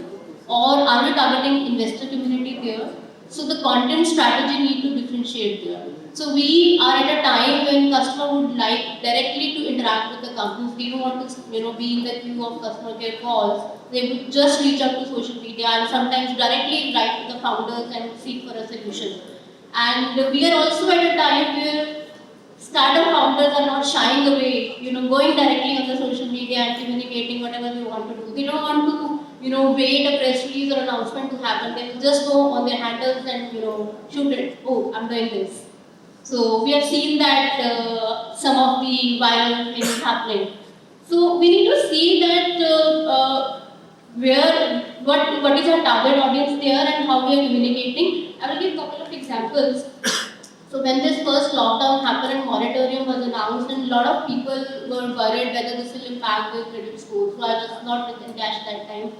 Or are we targeting investor community there? So the content strategy need to differentiate there. So we are at a time when customer would like directly to interact with the companies. They don't want to, be in the queue of customer care calls. They would just reach out to social media and sometimes directly write to the founders and seek for a solution. And we are also at a time where startup founders are not shying away, going directly on the social media and communicating whatever they want to do. They don't want to, wait a press release or announcement to happen. They will just go on their handles and, shoot it. Oh, I'm doing this. So we have seen that some of the viral things happening. So we need to see that what is our target audience there and how we are communicating. I will give a couple of examples. So when this first lockdown happened and moratorium was announced, and a lot of people were worried whether this will impact their credit score. So I was not with EnKash that time.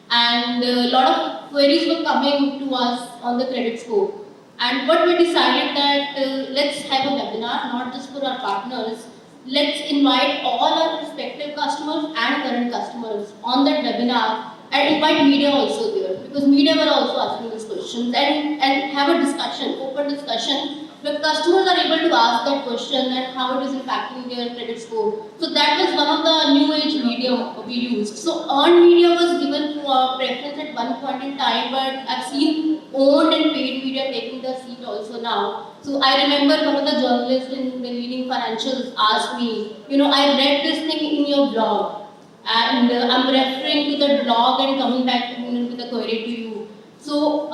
And a lot of queries were coming to us on the credit score. And what we decided that let's have a webinar, not just for our partners. Let's invite all our prospective customers and current customers on that webinar and invite media also there, because media were also asking these questions, and have a discussion, open discussion, where customers are able to ask that question and how it is impacting their credit score. So that was one of the new age media we used. So earned media was given preference at one point in time, but I've seen owned and paid media taking the seat also now. So I remember one of the journalists in the leading financials asked me, I read this thing in your blog, and I'm referring to the blog and coming back to me with a query to you. So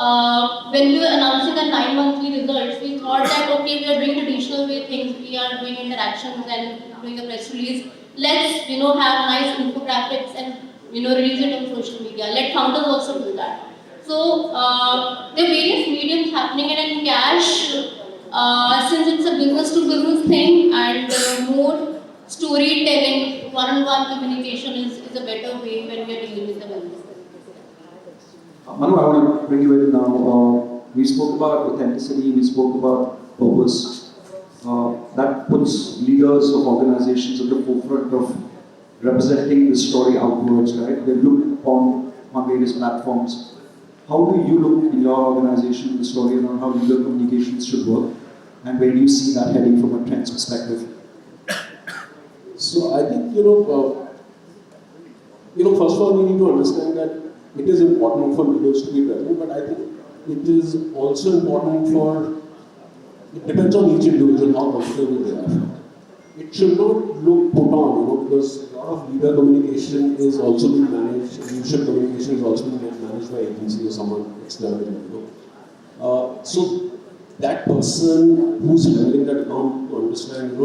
when we were announcing our 9 monthly results, we thought that okay, we are doing traditional way things, we are doing interactions and doing a press release. Let's have nice infographics and release it on social media. Let founders also do that. So there are various mediums happening, and EnKash, since it's a business to business thing and more storytelling, one-on-one communication is a better way when we are dealing with the business. Manu, I want to bring you in now. We spoke about authenticity, we spoke about purpose. That puts leaders of organizations at the forefront of representing the story outwards, right? They look upon various platforms. How do you look in your organization, the story around how leader communications should work? And where do you see that heading from a trends perspective? So I think, first of all, we need to understand that it is important for leaders to be present, but I think it is also important it depends on each individual how comfortable they are. It should not look put on, because a lot of leader communication is also being managed, leadership communication is also being managed by agency or someone externally, So that person who's handling that account to understand,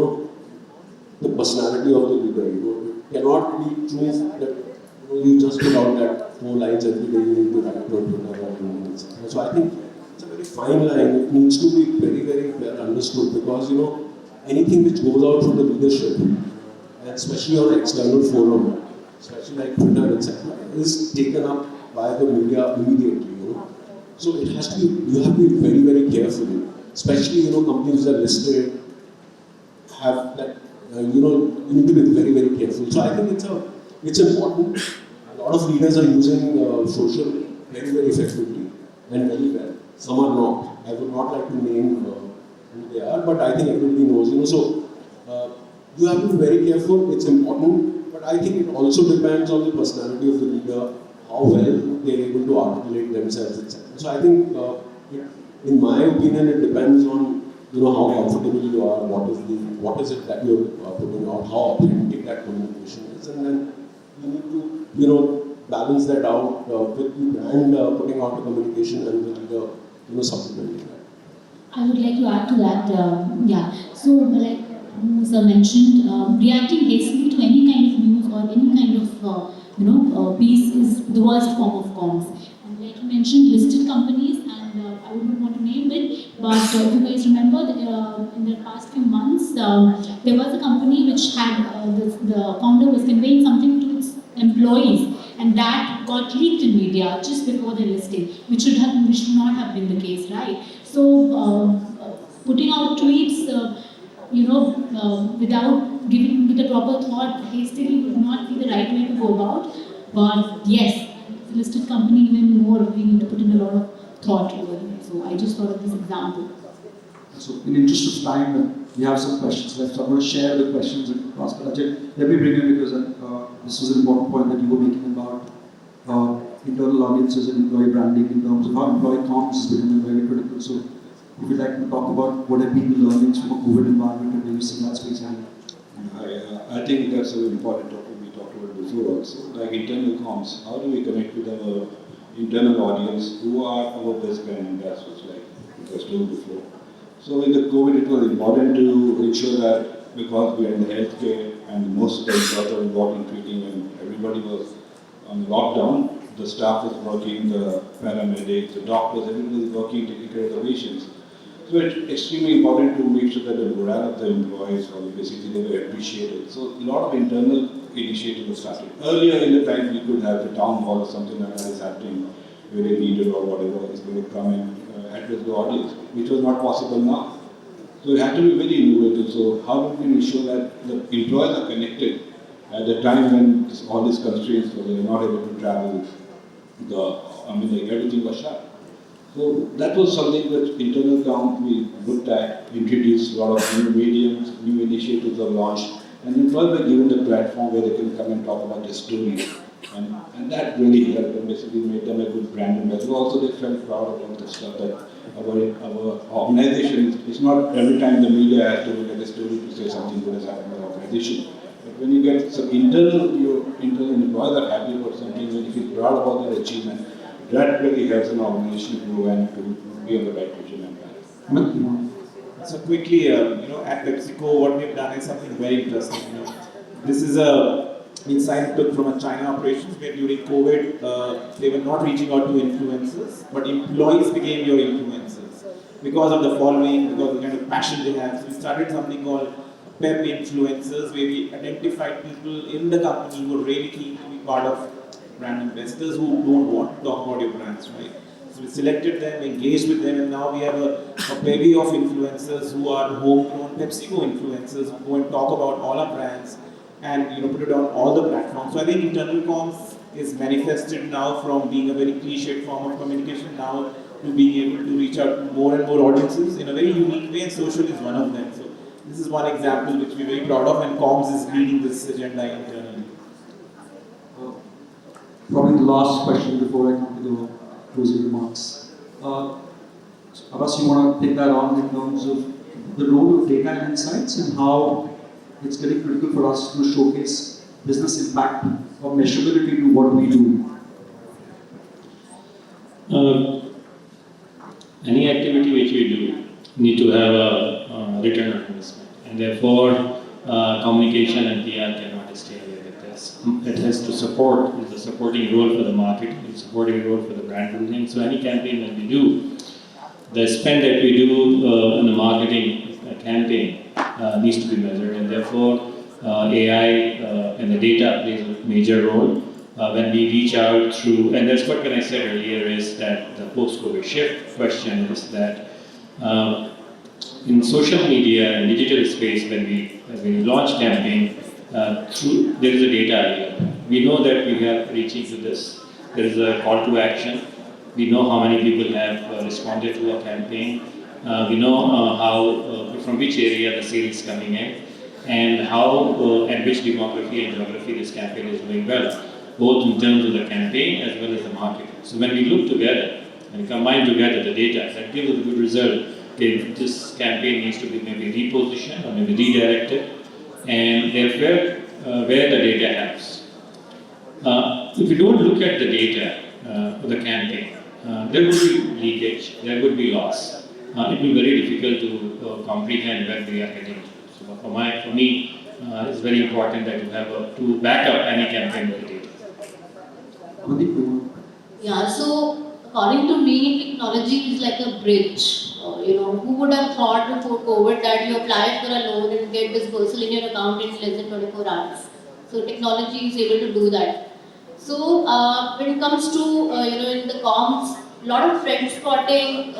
the personality of the leader, it cannot be true that you just put out that 4 lines every day you need to write on Twitter. So I think it's a very fine line. It needs to be very, very well understood, because anything which goes out from the leadership, and especially on external forum, especially like Twitter, etc., is taken up by the media immediately, you know. So it has to be, you have to be very, very careful, especially, you know, companies that are listed have that, you know, you need to be very, very careful. So I think it's important. A lot of leaders are using social very, very effectively and very well. Some are not. I would not like to name who they are, but I think everybody knows, you know. So you have to be very careful. It's important, but I think it also depends on the personality of the leader, how well they're able to articulate themselves, etc. So I think, in my opinion, it depends on, you know, how comfortable you are, what is it that you're putting out, how authentic that communication is, and then you need to, you know, balance that out with the brand putting out the communication and the leader, you know, supplementing that. I would like to add to that. So like Sir mentioned, reacting hastily to any kind of news or any kind of piece is the worst form of comms. And like you mentioned, listed companies, and I wouldn't want to name it, but if you guys remember, in the past few months, there was a company which had the founder was conveying something to its employees, and that got leaked in media just before the listing, which should not have been the case, right? So putting out tweets, without giving with a proper thought, hastily would not be the right way to go about. But yes, as a listed company, even more, we need to put in a lot of thought over it. So I just thought of this example. So in the interest of time, we have some questions left. So I'm going to share the questions across. But Ajey, let me bring in, because this was an important point that you were making about internal audiences and employee branding in terms of how employee comms is becoming very critical. So if you'd like to talk about what have been the learnings from a COVID environment and where you see that space happening. I think that's an important topic we talked about before also. Like internal comms, how do we connect with our internal audience who are our best brand ambassadors, like it was told before. So in the COVID, it was important to ensure that because we are in the healthcare and most of the employees are involved in treating and everybody was on lockdown, the staff was working, the paramedics, the doctors, everybody was working, taking care of the patients. So it's extremely important to make sure that the morale of the employees or basically they were appreciated. So a lot of internal initiatives were started. Earlier in the time, we could have the town hall or something like that is happening, where a leader or whatever is going to come and address the audience, which was not possible now. So we had to be very innovative. So how do we ensure that the employees are connected at the time when all these constraints were they were not able to travel? Everything was shut. So that was something that internal count we looked at, introduced a lot of new mediums, new initiatives were launched, and employees were given the platform where they can come and talk about their stories. And that really helped them, basically made them a good brand ambassador. Also they felt proud about the stuff that our organization, it's not every time the media has to look at the story to say something good has happened in the organization. But when you get some your internal employees are happy about something, when you feel proud about their achievement, that really helps an organization to grow and to be on the right vision and plan. So quickly, at PepsiCo, what we've done is something very interesting. This is a insight took from a China operations where during COVID, they were not reaching out to influencers, but employees became your influencers because of the following, because of the kind of passion they have. So we started something called Pep Influencers, where we identified people in the company who were really keen to be part of brand ambassadors who don't want to talk about your brands, right? So we selected them, engaged with them, and now we have a bevy of influencers who are homegrown PepsiCo influencers who go and talk about all our brands and put it on all the platforms. So I think internal comms is manifested now from being a very cliched form of communication now to being able to reach out to more and more audiences in a very unique way, and social is one of them. So this is one example which we're very proud of, and comms is leading this agenda internally. Probably the last question before I come to the closing remarks. Abbas, you want to take that on in terms of the role of data and insights and how it's very critical for us to showcase business impact or measurability to what we do? Any activity which we do need to have a return on investment, and therefore communication and PR cannot stay away with this. It has to support, it's a supporting role for the marketing, it's a supporting role for the brand building. So any campaign that we do, the spend that we do in the marketing campaign needs to be measured, and therefore AI and the data plays a major role when we reach out through, and that's what I said earlier is that the post-COVID shift question is that in social media and digital space, when we launch campaign, there is a data layer. We know that we are reaching to this. There is a call to action. We know how many people have responded to a campaign. We know from which area the sale is coming in, and how and which demography and geography this campaign is doing well, both in terms of the campaign as well as the marketing. So when we look together and combine together the data, that gives us a good result. Okay, this campaign needs to be maybe repositioned or maybe redirected, and therefore where the data helps. If you don't look at the data for the campaign, there would be leakage, there would be loss. It will be very difficult to comprehend where we are heading. So for me, it's very important that you have to back up any campaign with the data. Amandeep, Yeah, so according to me, technology is like a bridge. Who would have thought before COVID that you apply for a loan and get disbursal in your account in less than 24 hours? So technology is able to do that. So when it comes to in the comms, a lot of trend spotting,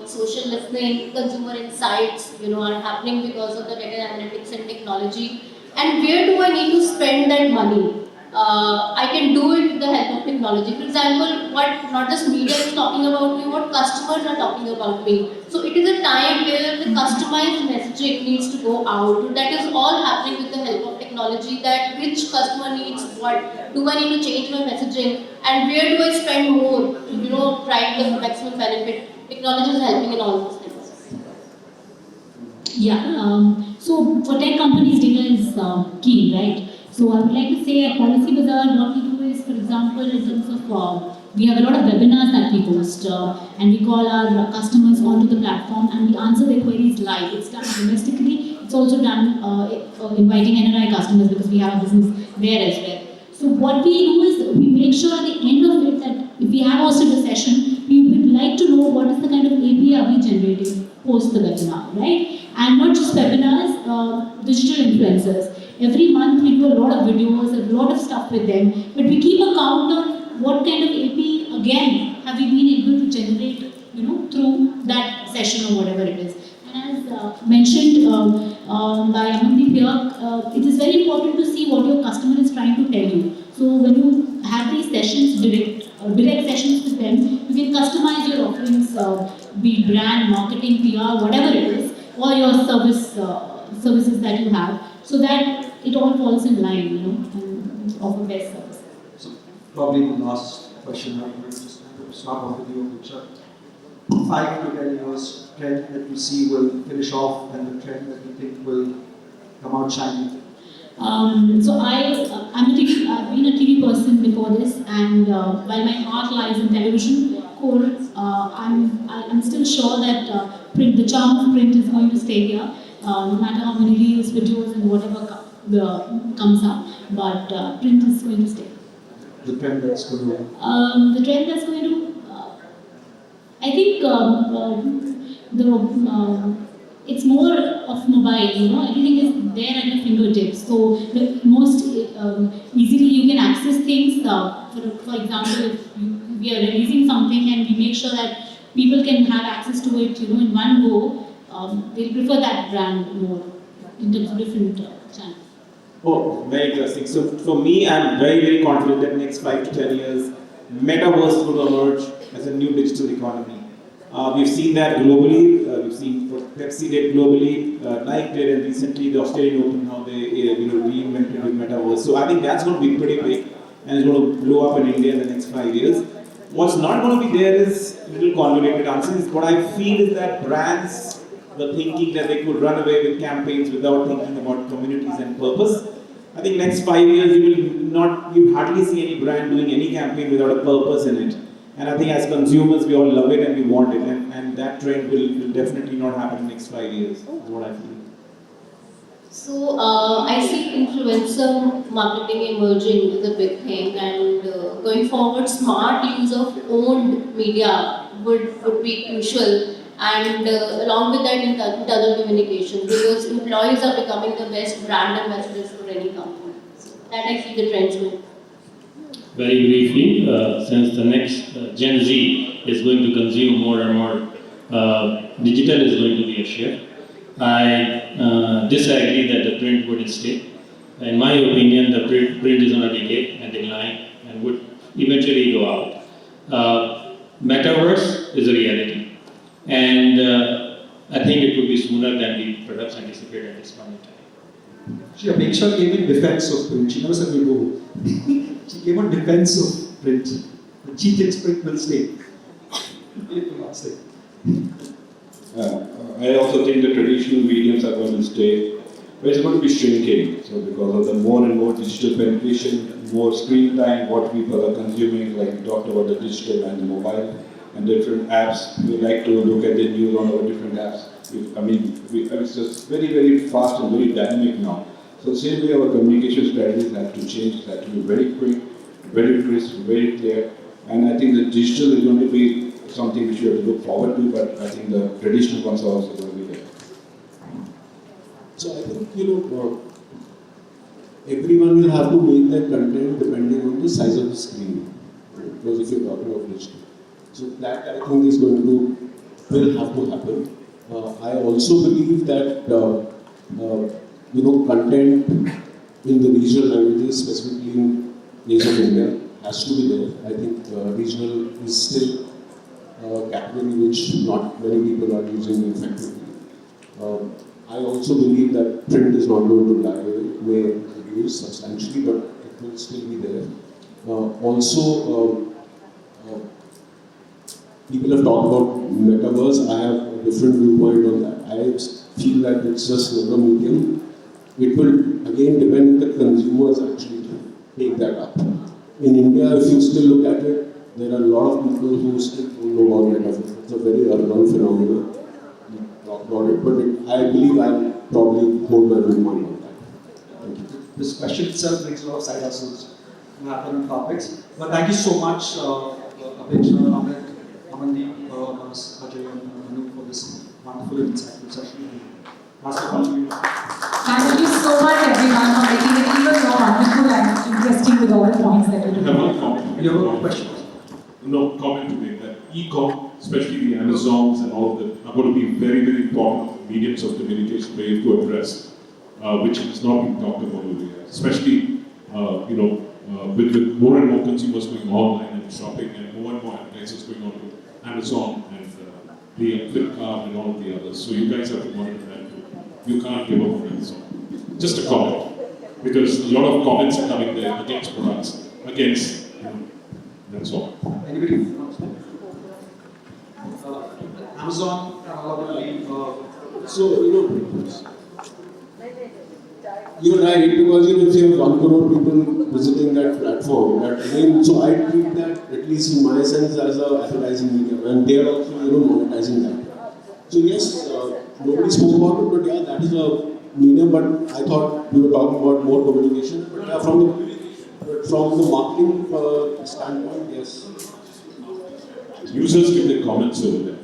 social listening, consumer insights, are happening because of the data analytics and technology. And where do I need to spend that money? I can do it with the help of technology. For example, what not just media is talking about me, what customers are talking about me. So it is a time where the customized messaging needs to go out. That is all happening with the help of technology, that which customer needs what. Do I need to change my messaging? And where do I spend more to drive the maximum benefit? Technology is helping in all these things. Yeah, so for tech companies, data is key, right? So I would like to say at Policy-bazar, what we do is, for example, in terms of, we have a lot of webinars that we post and we call our customers onto the platform and we answer their queries live. It's done domestically, it's also done inviting NRI customers because we have a business there as well. So what we do is, we make sure at the end of it that if we have hosted a session, we would like to know what is the kind of API we generating post the webinar, right? And not just webinars, digital influencers. Every month we do a lot of videos, a lot of stuff with them, but we keep a count on what kind of AP again have we been able to generate, through that session or whatever it is. And as mentioned by Amandeep here, it is very important to see what your customer is trying to tell you. So when you have these sessions, direct sessions with them, you can customize your offerings, be it brand, marketing, PR, whatever it is, or your services that you have, so that it all falls in line, and offer best service. So probably the last question I would just start off with you, Apeksha. 5 to 10 years, trend that you see will finish off and the trend that you think will come out shining? So I've been a TV person before this, and while my heart lies in television core, I'm still sure that the charm of print is going to stay here, no matter how many reels, videos, and whatever comes up, but print is going to stay. The trend that's going to... The trend that's going to... I think it's more of mobile, everything is there at your fingertips. So the most easily you can access things. For example, if we are releasing something and we make sure that people can have access to it, in one go, they'll prefer that brand more in terms of different channels. Oh, very interesting. So for me, I'm very, very confident that next 5 to 10 years, metaverse will emerge as a new digital economy. We've seen that globally. We've seen what Pepsi did globally, Nike did, and recently the Australian Open, how they reinvented with metaverse. So I think that's going to be pretty big, and it's going to blow up in India in the next 5 years. What's not going to be there is little convoluted answers. What I feel is that brands were thinking that they could run away with campaigns without thinking about communities and purpose. I think next 5 years you hardly see any brand doing any campaign without a purpose in it. And I think as consumers, we all love it and we want it. And that trend will definitely not happen in the next 5 years, is what I feel. So I see influencer marketing emerging is a big thing, and going forward, smart use of owned media would be crucial. and along with that internal communications, because employees are becoming the best brand ambassadors for any company. So that I see the trends going. Very briefly, since the next Gen Z is going to consume more and more, digital is going to be a shift. I disagree that the print would stay. In my opinion, the print is on a decay and decline and would eventually go out. Metaverse is a reality, and I think it would be sooner than we perhaps anticipate at this point in time. Apeksha came in defense of print. She never said we go. She came in defense of print. She thinks print will stay. It will not stay. I also think the traditional mediums are going to stay, but it's going to be shrinking. So because of the more and more digital penetration, more screen time, what people are consuming, like we talked about the digital and the mobile and different apps, we like to look at the news on our different apps. It's just very, very fast and very dynamic now. So same way our communication strategies have to change, have to be very quick, very crisp, very clear. And I think the digital is going to be something which we have to look forward to, but I think the traditional ones are also going to be there. So I think, everyone will have to make their content depending on the size of the screen. Because if you're talking of digital. So that I think is going to, will have to happen. I also believe that, content in the regional languages, specifically in case of India, has to be there. I think regional is still a category which not many people are using effectively. I also believe that print is not going to die away. It may reduce substantially, but it will still be there. People have talked about metaverse. I have a different viewpoint on that. I feel that it's just another medium. It will again depend if the consumers actually take that up. In India, if you still look at it, there are a lot of people who still don't know about metaverse. It's a very urban phenomenon. About it, but I believe I'll probably hold my viewpoint on that. Thank you. This question itself brings a lot of side hustles to happen on topics. But thank you so much, Apeksha, Amit, Amandeep, Abbas, Ajey, and Manu for this wonderful insightful session. Thank you so much, everyone, for making it even more wonderful and interesting with all the points that you did. You have a question? No comment to make that e-com, especially the Amazons and all of them, are going to be very, very important mediums of communication for you to address, which has not been talked about over here. Especially, with more and more consumers going online and shopping, and more advertisers going on to Amazon and the Flipkart and all of the others. So you guys have to monitor that too. You can't give up on Amazon. Just a comment, because a lot of comments are coming there against products, against. That's all. Anybody? Amazon, you're right, because if you have 1 crore people visiting that platform, so I treat that, at least in my sense, as an advertising medium, and they are also monetizing that. So yes, nobody spoke about it, but yeah, that is a medium. But I thought we were talking about more communication. But yeah, from the marketing standpoint, yes. Users give their comments over there.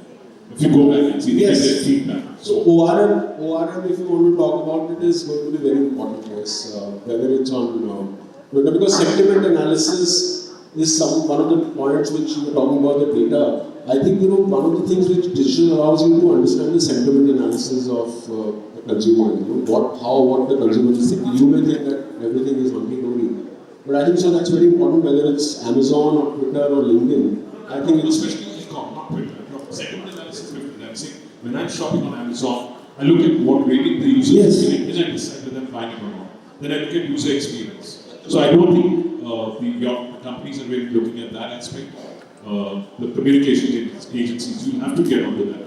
If you go back and see, they give their feedback. So ORM, if you want to talk about it, is going to be very important, yes. Whether it's on because sentiment analysis is one of the points which you were talking about, the data. I think one of the things which digital allows you to understand the sentiment analysis of the consumer. What the consumer is thinking. You may think that everything is hunky-dory, but I think so that's very important. Whether it's Amazon or Twitter or LinkedIn, I think it's especially e-com, not Twitter. Sentiment analysis is different. I'm saying when I'm shopping on Amazon, I look at what rating the user is giving, then I decide whether I'm buying it or not. Then I look at user experience. So I don't think the companies are really looking at that aspect. The communication agencies, you have to get onto that,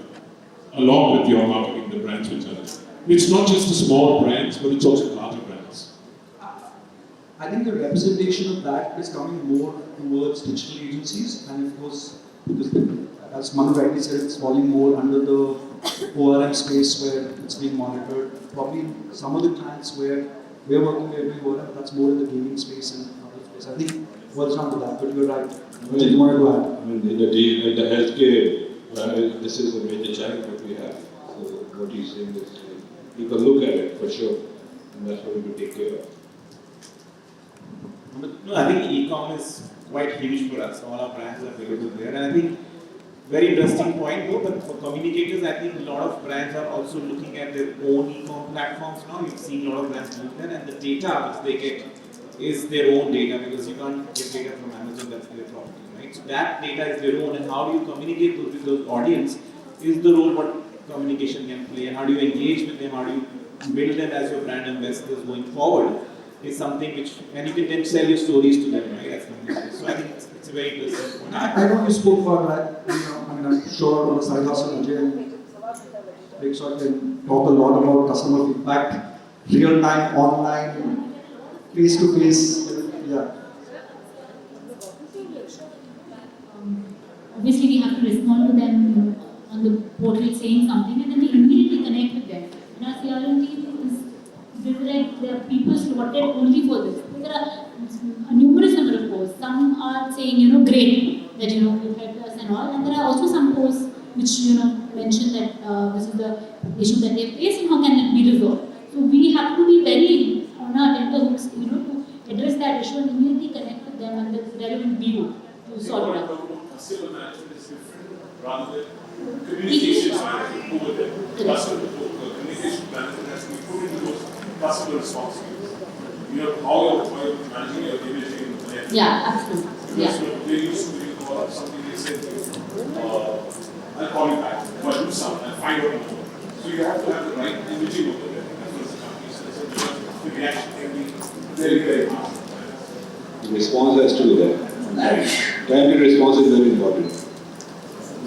along with your marketing, the brands which are there. It's not just the small brands, but it's also larger brands. I think the representation of that is coming more towards digital agencies, and of course, as Manu rightly said, it's falling more under the ORM space where it's being monitored. Probably some of the clients where we're working with ORM, that's more in the gaming space and other space. I think boils down to that, but you're right. What did you want to add? In the healthcare this is a major challenge that we have. So what he's saying is you can look at it for sure, and that's what we will take care of. No, I think e-com is quite huge for us. All our brands are available there, and I think very interesting point though. But for communicators, I think a lot of brands are also looking at their own e-com platforms now. You've seen a lot of brands doing that, and the data which they get is their own data, because you can't get data from Amazon, that's their property, right? So that data is their own, and how do you communicate with those audience is the role what communication can play, and how do you engage with them, how do you build them as your brand ambassadors going forward is something which, and you can then sell your stories to them, right? As communicators. So I think it's a very interesting point. I know you spoke for that, I mean, I'm sure on the side hustle, Ajey and Apeksha can talk a lot about customer feedback, real time, online, face to face, yeah. Obviously, we have to respond to them on the portal saying something, and then we immediately connect with them. And our CRM team there are people slotted only for this. There are a numerous number of posts. Some are saying, great that you've helped us and all, and there are also some posts which mention that this is the issue that they face and how can it be resolved. So we have to be very on our tenterhooks, to address that issue and immediately connect with them and the relevant BU to solve it out. Customer management is different rather than communications management over there. Customer communication management has to be put into those customer responsibilities. How you're managing your imaging in the net. Yeah, absolutely. Because they used to call something, they said, I'll call you back, but do something and find out more. So you have to have the right imaging over there. As far as the company is concerned, the reaction can be very, very fast. The response has to be there. Timely response is very important.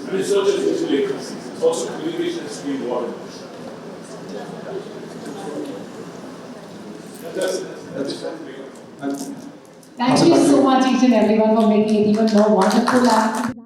And it's not just visual it's also communication has to be involved. Thank you so much, each and everyone, for making it even more wonderful.